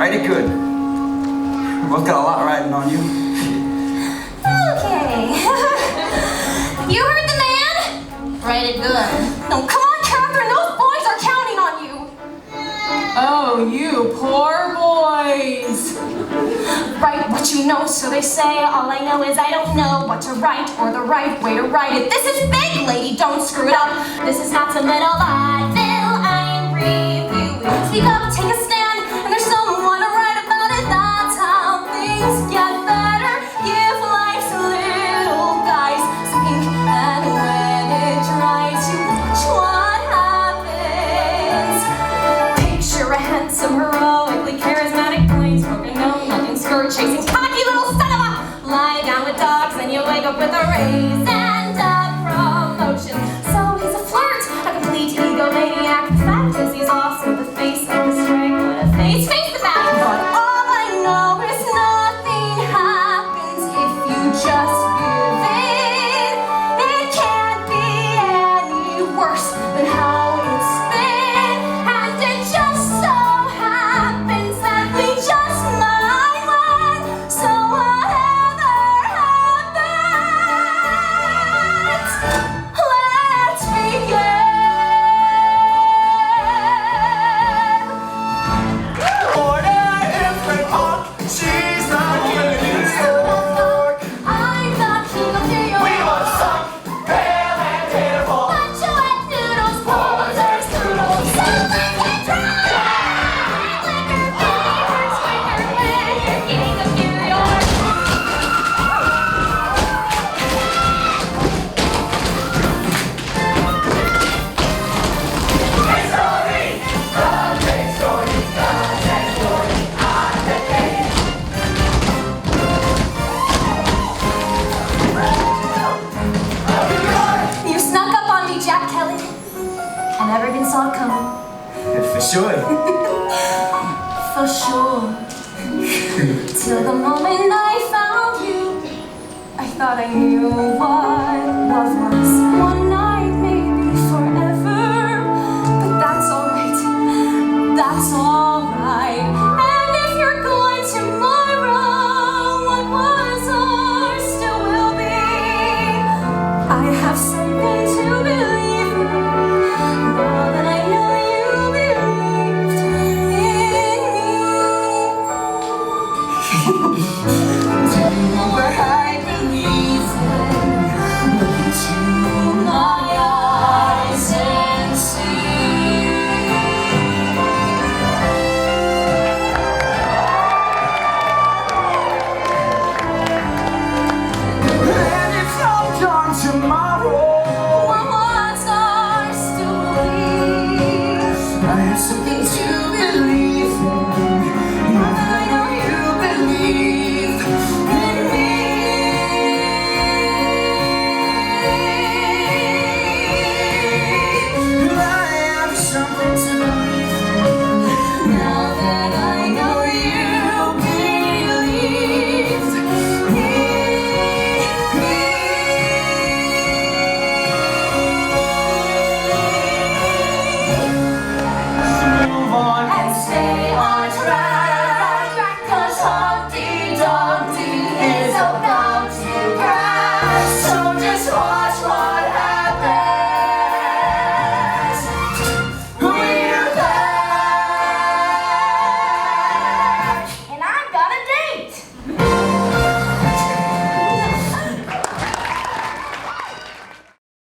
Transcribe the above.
Write it good. We both got a lot riding on you. Okay. You heard the man? Write it good. No, come on, Catherine. Those boys are counting on you. Oh, you poor boys. Write what you know, so they say. All I know is I don't know what to write or the right way to write it. This is big, lady. Don't screw it up. This is not some little Vaudeville I'm reviewing. Speak up, take a stand, and there's someone to write about it. That's how things get better. Give life's little guys some ink, and when it dries, you watch what happens. Picture a handsome, heroically charismatic boy, smoking no nothing, skirt chasing, cocky little son of a. Lie down with dogs, and you wake up with a raise and a promotion. So he's a flirt, a complete egomaniac. The fact is he's also the face of the strike. What a face the fact. But all I know is nothing happens if you just give in. It can't be any worse than how it's been. And it just so happens that we just might win. So whatever happens, let's begin. She's not giving you support. I'm the king of New York. We want some pale and pitiful. Bunch of wet noodles, posers, noodles, someone get drunk. Liquor flavors, when you're king of New York. Hey, story, the great story, the next story, I'm the king. You snuck up on me, Jack Kelly. I never even saw it coming. For sure. For sure. Till the moment I found you, I thought I knew what love was. One